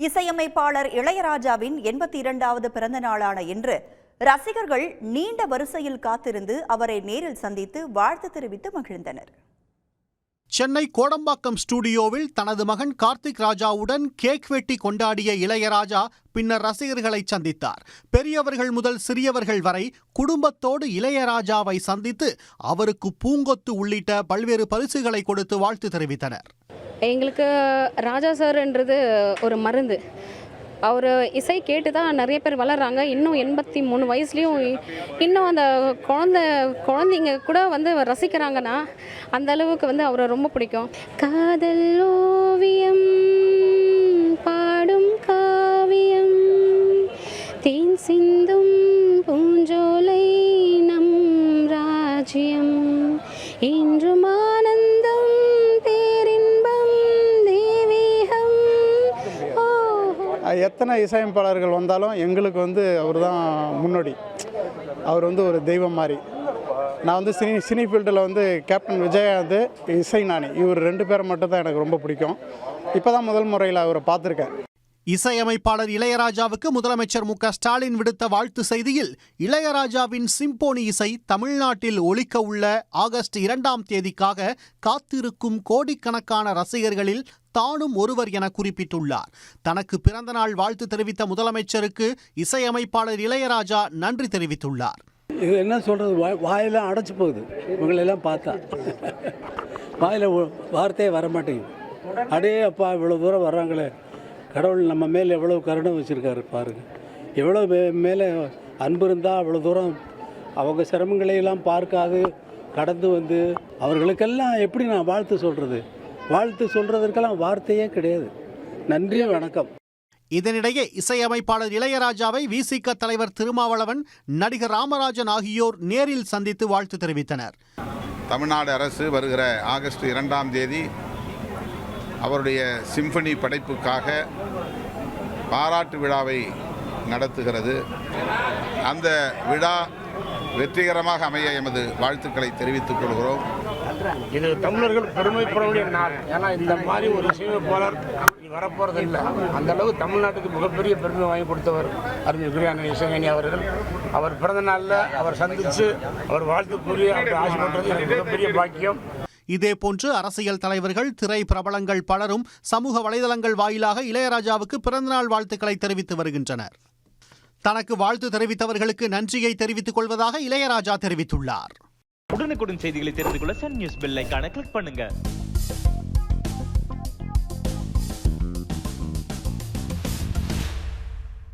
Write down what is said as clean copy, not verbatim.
இசையமைப்பாளர் இளையராஜாவின் 82வது பிறந்த நாளான இன்று ரசிகர்கள் நீண்ட வரிசையில் காத்திருந்து அவரை நேரில் சந்தித்து வாழ்த்து தெரிவித்து மகிழ்ந்தனர். சென்னை கோடம்பாக்கம் ஸ்டுடியோவில் தனது மகன் கார்த்திக் ராஜாவுடன் கேக் வெட்டி கொண்டாடிய இளையராஜா பின்னர் ரசிகர்களை சந்தித்தார். பெரியவர்கள் முதல் சிறியவர்கள் வரை குடும்பத்தோடு இளையராஜாவை சந்தித்து அவருக்கு பூங்கொத்து உள்ளிட்ட பல்வேறு பரிசுகளை கொடுத்து வாழ்த்து தெரிவித்தனர். எங்களுக்கு ராஜா சார்ன்றது ஒரு மருந்து. அவர் இசை கேட்டு தான் நிறைய பேர் வளர்கிறாங்க. இன்னும் 83 வயசுலேயும் இன்னும் அந்த குழந்தைங்க கூட ரசிக்கிறாங்கன்னா அந்த அளவுக்கு அவரை ரொம்ப பிடிக்கும். காதல் ஓவியம் பாடும் காவியம் தேன் சிந்தும் பூஞ்சோலை நம் ராஜ்யம் என்றும் ஆனந்தம் பேரின்பம் தெய்வீகம். எத்தனை இசையமைப்பாளர்கள் வந்தாலும் எங்களுக்கு அவர் தான் முன்னோடி. அவர் ஒரு தெய்வம் மாதிரி. நான் சினி ஃபீல்டில் கேப்டன் விஜயகாந்த், இசைஞானி இவர் 2 பேரை மட்டும் தான் எனக்கு ரொம்ப பிடிக்கும். இப்போ தான் முதல் முறையில் அவரை பார்த்துருக்கேன். இசையமைப்பாளர் இளையராஜாவுக்கு முதலமைச்சர் மு க ஸ்டாலின் விடுத்த வாழ்த்து செய்தியில், இளையராஜாவின் சிம்போனி இசை தமிழ்நாட்டில் ஒலிக்க உள்ள ஆகஸ்ட் 2ஆம் தேதிக்காக காத்திருக்கும் கோடிக்கணக்கான ரசிகர்களில் தானும் ஒருவர் என குறிப்பிட்டுள்ளார். தனக்கு பிறந்தநாள் வாழ்த்து தெரிவித்த முதலமைச்சருக்கு இசையமைப்பாளர் இளையராஜா நன்றி தெரிவித்துள்ளார். இது என்ன சொல்கிறது, வாயெல்லாம் அடைச்சி போகுது. இவங்களெல்லாம் பார்த்தா வாயில் வார்த்தையே வரமாட்டேங்குது. அடே அப்பா, இவ்வளோ தூரம் வர்றாங்களே, கடவுள் நம்ம மேலே எவ்வளோ கருணை வச்சுருக்காரு பாருங்கள். எவ்வளோ மேலே அன்பு இருந்தால் அவ்வளோ தூரம் அவங்க சிரமங்களையெல்லாம் பார்க்காது கடந்து அவர்களுக்கெல்லாம் எப்படி நான் வாழ்த்து சொல்கிறது? வாழ்த்து சொல்கிறதுக்கெல்லாம் வார்த்தையே கிடையாது. நன்றி, வணக்கம். இதனிடையே இசையமைப்பாளர் இளையராஜாவை விசிக தலைவர் திருமாவளவன், நடிகர் ராமராஜன் ஆகியோர் நேரில் சந்தித்து வாழ்த்து தெரிவித்தனர். தமிழ்நாடு அரசு வருகிற ஆகஸ்ட் 2ஆம் தேதி அவருடைய சிம்பனி படைப்புக்காக பாராட்டு விழாவை நடத்துகிறது. அந்த விழா வெற்றிகரமாக அமைய எமது வாழ்த்துக்களை தெரிவித்துக் கொள்கிறோம். இது தமிழர்கள் பெருமைப்படக்கூடிய நாள். ஏன்னா இந்த மாதிரி ஒரு இசையமைப்பாளர் வரப்போறது இல்லை. அந்த அளவு தமிழ்நாட்டுக்கு மிகப்பெரிய பெருமை வாங்கி கொடுத்தவர் அறிஞர் இசைஞானி அவர்கள். அவர் பிறந்த நாளில் அவர் சந்தித்து அவர் வாழ்த்து கூறி அவர் ஆசைப்பட்டது எனக்கு மிகப்பெரிய பாக்கியம். இதேபோன்று அரசியல் தலைவர்கள், திரை பிரபலங்கள் பலரும் சமூக வலைதளங்கள் வாயிலாக இளையராஜாவுக்கு பிறந்தநாள் வாழ்த்துக்களை தெரிவித்து வருகின்றனர். தனக்கு வாழ்த்து தெரிவித்தவர்களுக்கு நன்றியை தெரிவித்துக் கொள்வதாக இளையராஜா தெரிவித்துள்ளார். உடனுக்குடன் செய்திகளை தெரிந்து கொள்ள சன் நியூஸ் பெல் ஐகானை கிளிக் பண்ணுங்க.